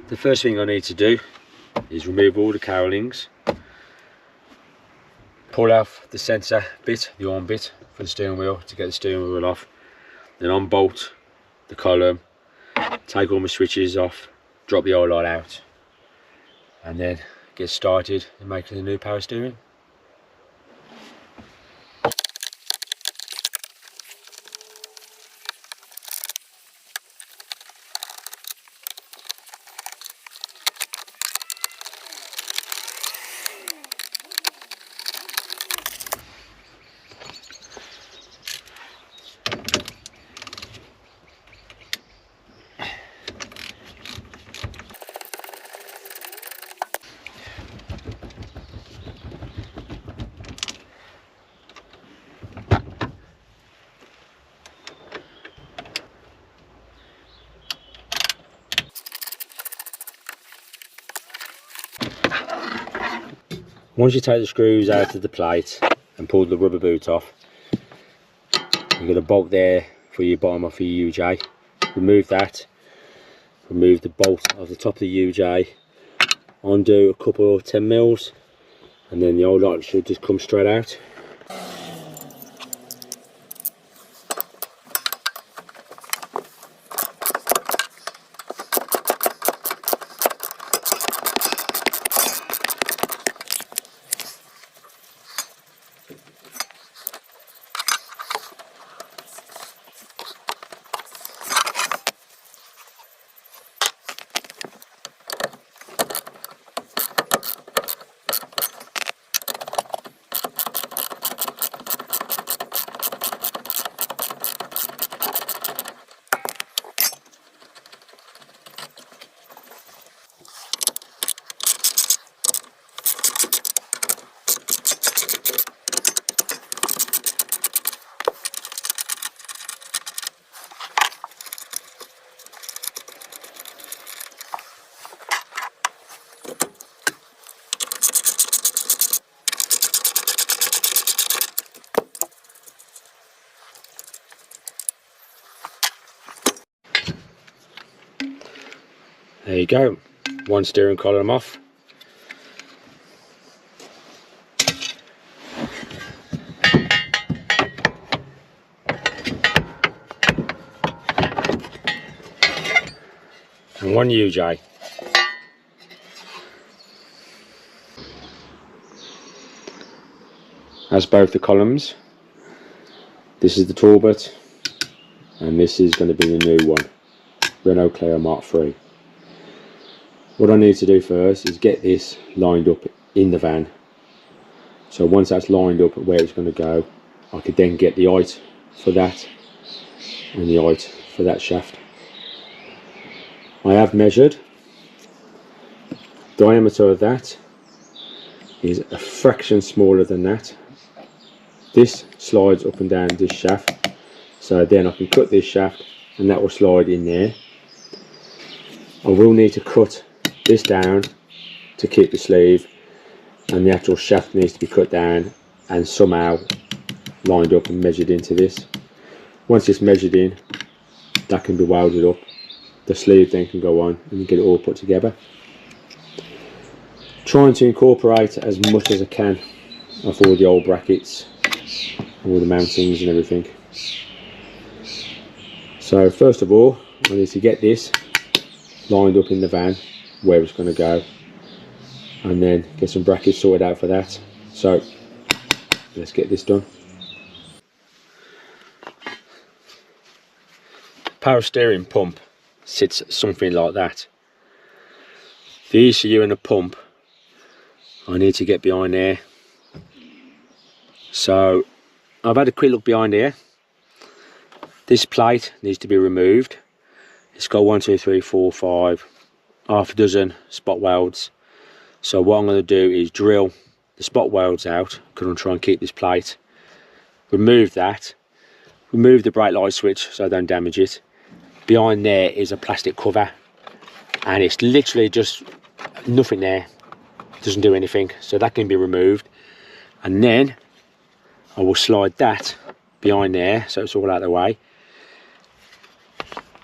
The first thing I need to do is remove all the cowlings, pull off the sensor bit, the arm bit for the steering wheel to get the steering wheel off, then unbolt the column, take all my switches off, drop the old light out, and then get started in making the new power steering. Once you take the screws out of the plate and pull the rubber boot off, you've got a bolt there for your bottom of your UJ. Remove that, remove the bolt of the top of the UJ, undo a couple of 10 mils, and then the old light should just come straight out. There you go, one steering column off. And one UJ. As both the columns, this is the Talbot and this is going to be the new one, Renault Clio Mark III. What I need to do first is get this lined up in the van. So once that's lined up where it's going to go, I could then get the height for that and the height for that shaft. I have measured. The diameter of that is a fraction smaller than that. This slides up and down this shaft, so then I can cut this shaft and that will slide in there. I will need to cut this down to keep the sleeve, and the actual shaft needs to be cut down and somehow lined up and measured into this. Once it's measured in, that can be welded up, the sleeve then can go on and get it all put together. Trying to incorporate as much as I can of all the old brackets, all the mountings and everything. So first of all, I need to get this lined up in the van where it's going to go, and then get some brackets sorted out for that. So let's get this done. Power steering pump sits something like that. The ECU and the pump, I need to get behind there. So I've had a quick look behind here. This plate needs to be removed. It's got 1, 2, 3, 4, 5, half a dozen spot welds. So what I'm going to do is drill the spot welds out, because I'm trying to keep this plate. Remove that. Remove the brake light switch so I don't damage it. Behind there is a plastic cover, and it's literally just nothing there. Doesn't do anything, so that can be removed. And then I will slide that behind there so it's all out of the way,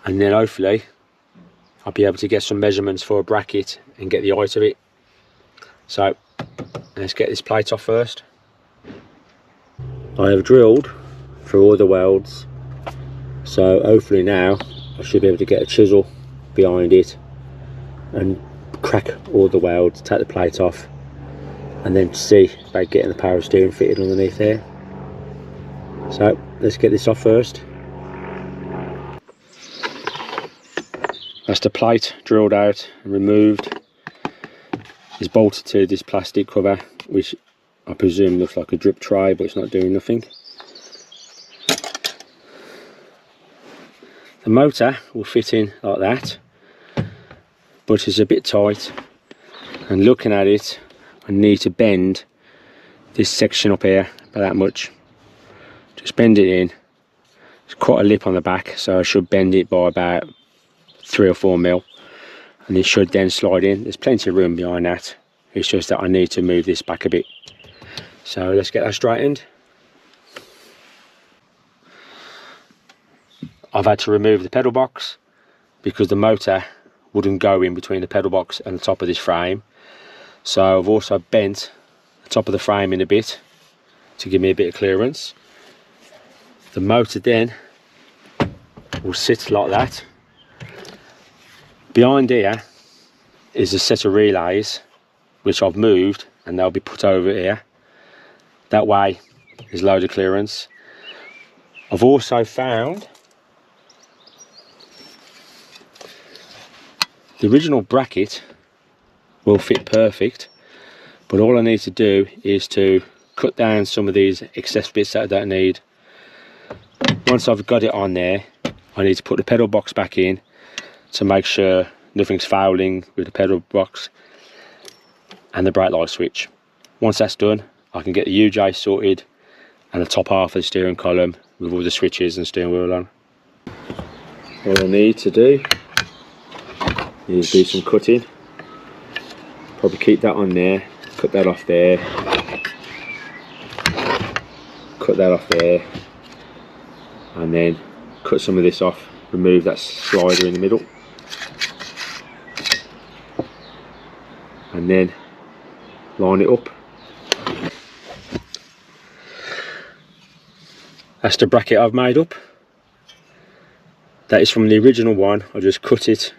and then hopefully I'll be able to get some measurements for a bracket and get the height of it. So let's get this plate off first. I have drilled through all the welds, so hopefully now I should be able to get a chisel behind it and crack all the welds, take the plate off, and then see about getting the power steering fitted underneath there. So let's get this off first. That's the plate drilled out and removed. It's bolted to this plastic cover, which I presume looks like a drip tray, but it's not doing nothing. The motor will fit in like that, but it's a bit tight, and looking at it I need to bend this section up here by that much. Just bend it in. There's quite a lip on the back, so I should bend it by about 3 or 4 mil, and it should then slide in. There's plenty of room behind that. It's just that I need to move this back a bit. So let's get that straightened. I've had to remove the pedal box because the motor wouldn't go in between the pedal box and the top of this frame. So I've also bent the top of the frame in a bit to give me a bit of clearance. The motor then will sit like that. Behind here is a set of relays which I've moved, and they'll be put over here. That way there's loads of clearance. I've also found the original bracket will fit perfect, but all I need to do is to cut down some of these excess bits that I don't need. Once I've got it on there, I need to put the pedal box back in to make sure nothing's fouling with the pedal box and the brake light switch. Once that's done, I can get the UJ sorted and the top half of the steering column with all the switches and steering wheel on. All I need to do is do some cutting. Probably keep that on there, cut that off there, cut that off there, and then cut some of this off, remove that slider in the middle, and then line it up. That's the bracket I've made up. That is from the original one. I just cut it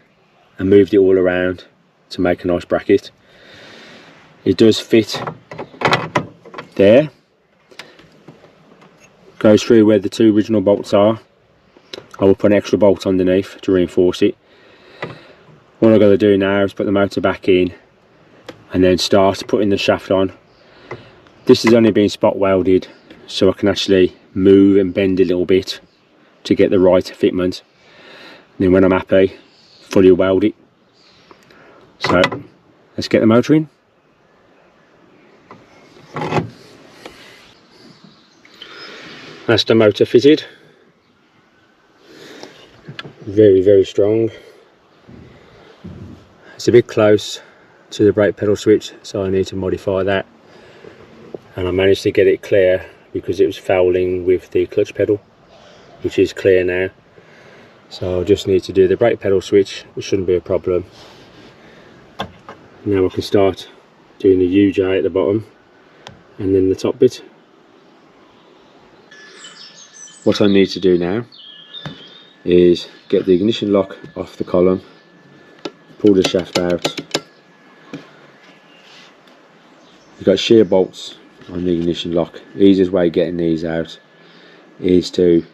and moved it all around to make a nice bracket. It does fit there, goes through where the 2 original bolts are. I will put an extra bolt underneath to reinforce it. What I've got to do now is put the motor back in and then start putting the shaft on. This has only been spot welded, so I can actually move and bend a little bit to get the right fitment. And then when I'm happy, fully weld it. So let's get the motor in. That's the motor fitted. Very, very strong. It's a bit close to the brake pedal switch, so I need to modify that. And I managed to get it clear because it was fouling with the clutch pedal, which is clear now. So I just need to do the brake pedal switch, which shouldn't be a problem. Now I can start doing the UJ at the bottom and then the top bit. What I need to do now is get the ignition lock off the column, pull the shaft out. You've got shear bolts on the ignition lock. The easiest way of getting these out is to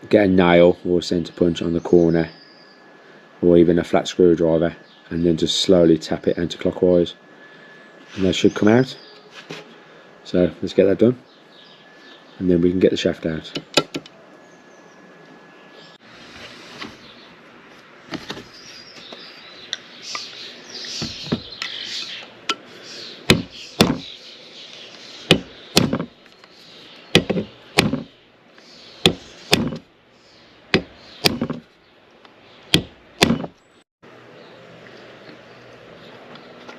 get a nail or a centre punch on the corner, or even a flat screwdriver, and then just slowly tap it anti-clockwise, and they should come out. So let's get that done, and then we can get the shaft out.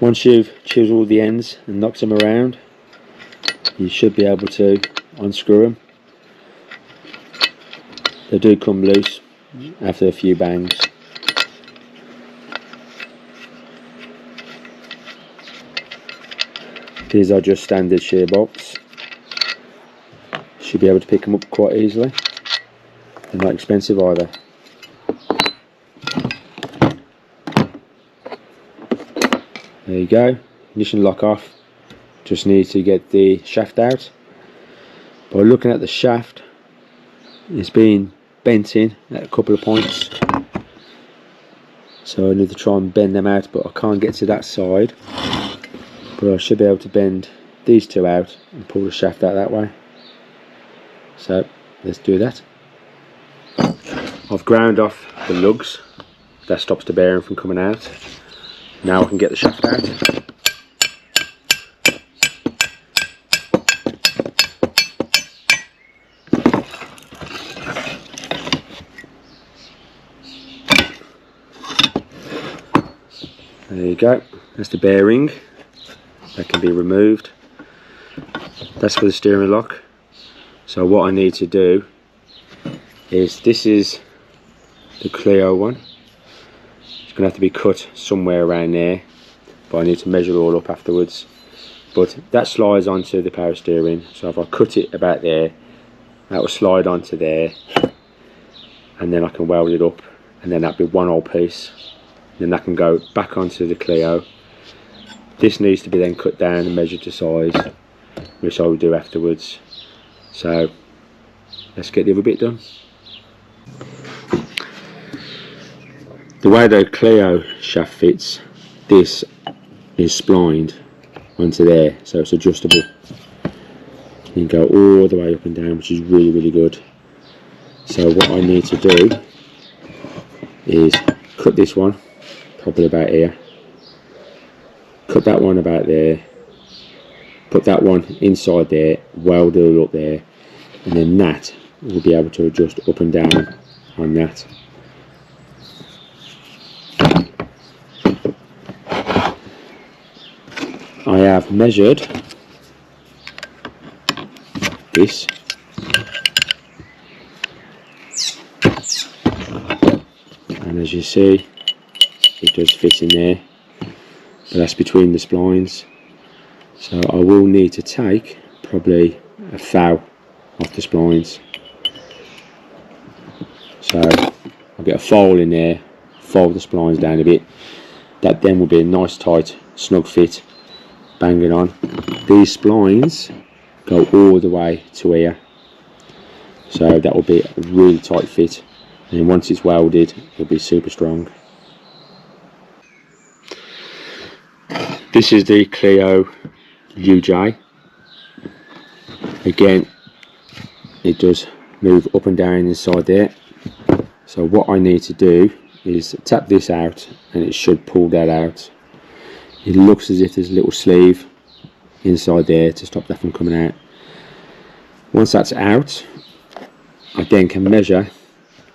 Once you've chiseled the ends and knocked them around, you should be able to unscrew them. They do come loose after a few bangs. These are just standard shear bolts. Should be able to pick them up quite easily. They're not expensive either. There you go, ignition lock off. Just need to get the shaft out. By looking at the shaft, it's been bent in at a couple of points. So I need to try and bend them out, but I can't get to that side. But I should be able to bend these two out and pull the shaft out that way. So let's do that. I've ground off the lugs. That stops the bearing from coming out. Now I can get the shaft out. There you go, that's the bearing. That can be removed. That's for the steering lock. So what I need to do is, this is the Clio one. It's going to have to be cut somewhere around there, but I need to measure it all up afterwards. But that slides onto the power steering, so if I cut it about there, that will slide onto there, and then I can weld it up, and then that'll be one whole piece. Then that can go back onto the Clio. This needs to be then cut down and measured to size, which I will do afterwards. So let's get the other bit done. The way the Clio shaft fits, this is splined onto there, so it's adjustable. You can go all the way up and down, which is really, really good. So what I need to do is cut this one probably about here, cut that one about there, put that one inside there, weld it all up there, and then that will be able to adjust up and down on that. I have measured this, and as you see, it does fit in there, but that's between the splines. So I will need to take probably a foul off the splines. So I'll get a file in there, fold the splines down a bit. That then will be a nice tight snug fit, bang it on. These splines go all the way to here, so that will be a really tight fit, and once it's welded it'll be super strong. This is the Clio UJ. Again, it does move up and down inside there, so what I need to do is tap this out and it should pull that out. It looks as if there's a little sleeve inside there to stop that from coming out. Once that's out, I then can measure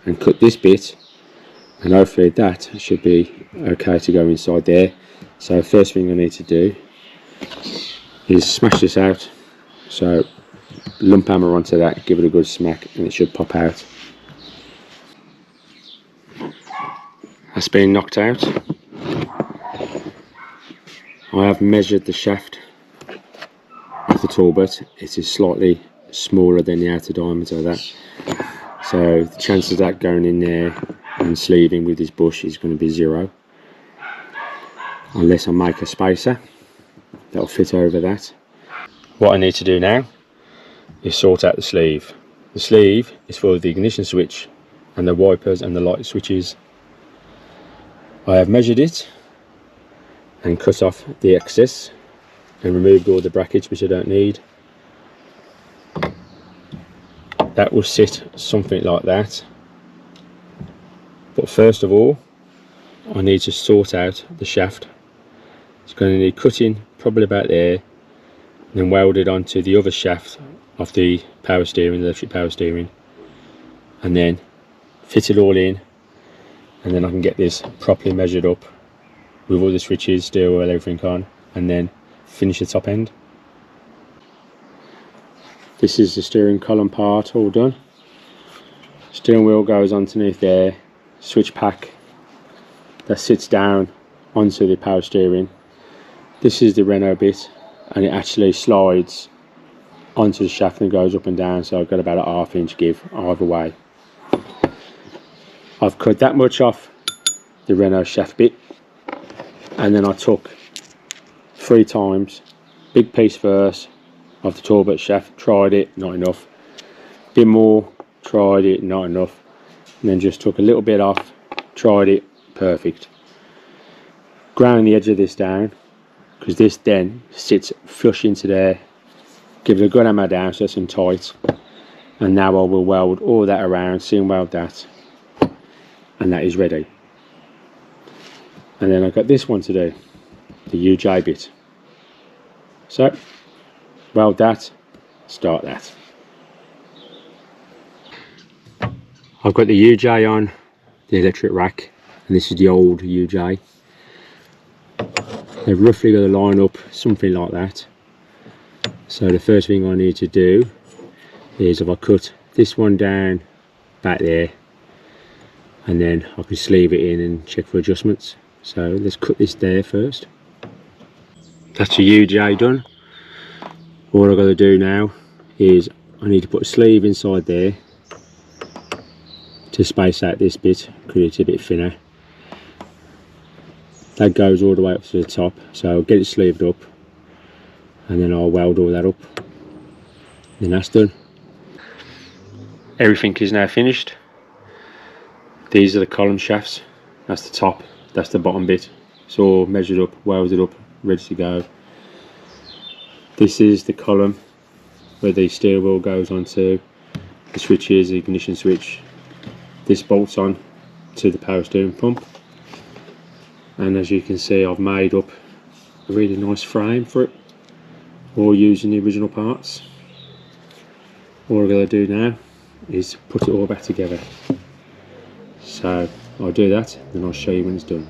and cut this bit, and hopefully that should be okay to go inside there. So first thing I need to do is smash this out. So lump hammer onto that, give it a good smack, and it should pop out. That's been knocked out. I have measured the shaft of the Talbot. It is slightly smaller than the outer diameter of that, so the chances of that going in there and sleeving with this bush is going to be 0, unless I make a spacer that will fit over that. What I need to do now is sort out the sleeve. The sleeve is for the ignition switch and the wipers and the light switches. I have measured it and cut off the excess and removed all the brackets which I don't need. That will sit something like that. But first of all, I need to sort out the shaft. It's going to need cutting probably about there, and then welded onto the other shaft of the power steering, the electric power steering, and then fit it all in, and then I can get this properly measured up with all the switches, steer wheel, everything on, and then finish the top end. This is the steering column part all done. Steering wheel goes underneath there, switch pack that sits down onto the power steering. This is the Renault bit and it actually slides onto the shaft and goes up and down, so I've got about a ½ inch give either way. I've cut that much off the Renault shaft bit, and then I took 3 times, big piece first of the Talbot shaft, tried it, not enough, bit more, tried it, not enough, and then just took a little bit off, tried it, perfect. Ground the edge of this down, because this then sits flush into there, give it a good hammer down so it's in tight, and now I will weld all that around, seam weld that, and that is ready. And then I've got this one to do, the UJ bit. So weld that, start that. I've got the UJ on the electric rack, and this is the old UJ. They've roughly got to line up something like that. So the first thing I need to do is, if I cut this one down back there, and then I can sleeve it in and check for adjustments. So let's cut this there first. That's the UJ done. All I've got to do now is I need to put a sleeve inside there to space out this bit because it's a bit thinner. That goes all the way up to the top, so I'll get it sleeved up and then I'll weld all that up. Then that's done. Everything is now finished. These are the column shafts. That's the top, that's the bottom bit. It's all measured up, welded up, ready to go. This is the column where the steer wheel goes onto. The switch is the ignition switch. This bolts on to the power steering pump. And as you can see, I've made up a really nice frame for it, all using the original parts. All I'm going to do now is put it all back together. So I'll do that, then I'll show you when it's done.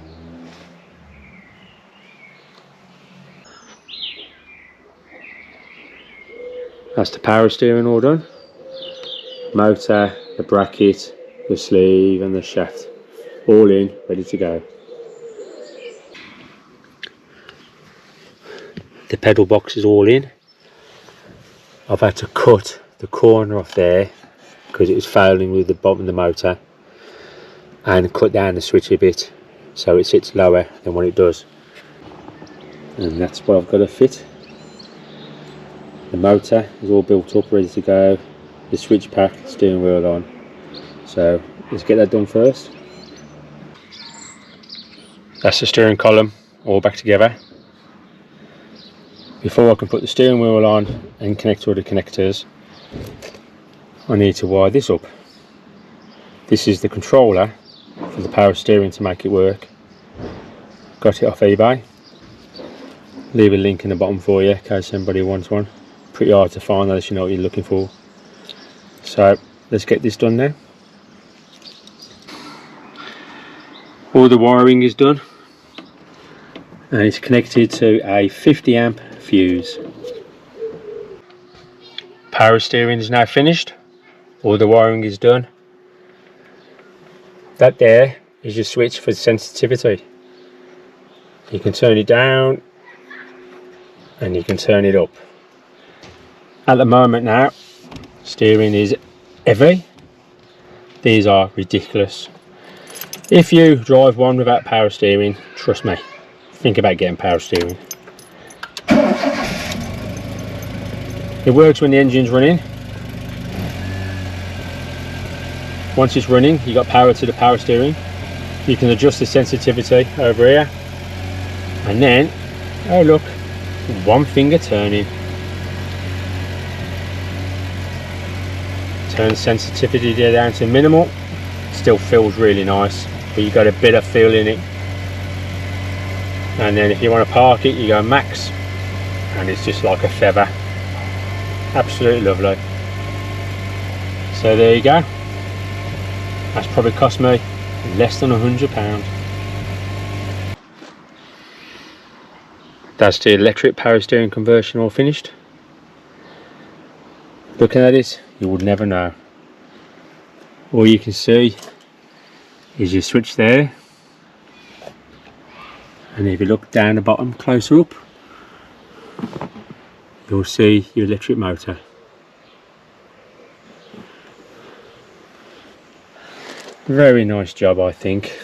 That's the power steering all done. Motor, the bracket, the sleeve and the shaft all in, ready to go. The pedal box is all in. I've had to cut the corner off there because it was failing with the bottom of the motor, and cut down the switch a bit so it sits lower than what it does. And that's what I've got to fit. The motor is all built up, ready to go. The switch pack, steering wheel on. So let's get that done first. That's the steering column all back together. Before I can put the steering wheel on and connect all the connectors, I need to wire this up. This is the controller for the power steering to make it work. Got it off eBay. Leave a link in the bottom for you in case anybody wants one. Pretty hard to find unless you know what you're looking for. So let's get this done now. All the wiring is done and it's connected to a 50 amp fuse. Power steering is now finished. All the wiring is done. That there is your switch for sensitivity. You can turn it down and you can turn it up. At the moment now, steering is heavy. These are ridiculous. If you drive one without power steering, trust me, think about getting power steering. It works when the engine's running. Once it's running, you got power to the power steering. You can adjust the sensitivity over here, and then, oh look, one finger turning. Turn sensitivity down to minimal. Still feels really nice, but you got a bit of feel in it. And then if you want to park it, you go max, and it's just like a feather. Absolutely lovely. So there you go. That's probably cost me less than £100. That's the electric power steering conversion all finished. Looking at it, you would never know. All you can see is your switch there, and if you look down the bottom closer up, you'll see your electric motor. Very nice job, I think.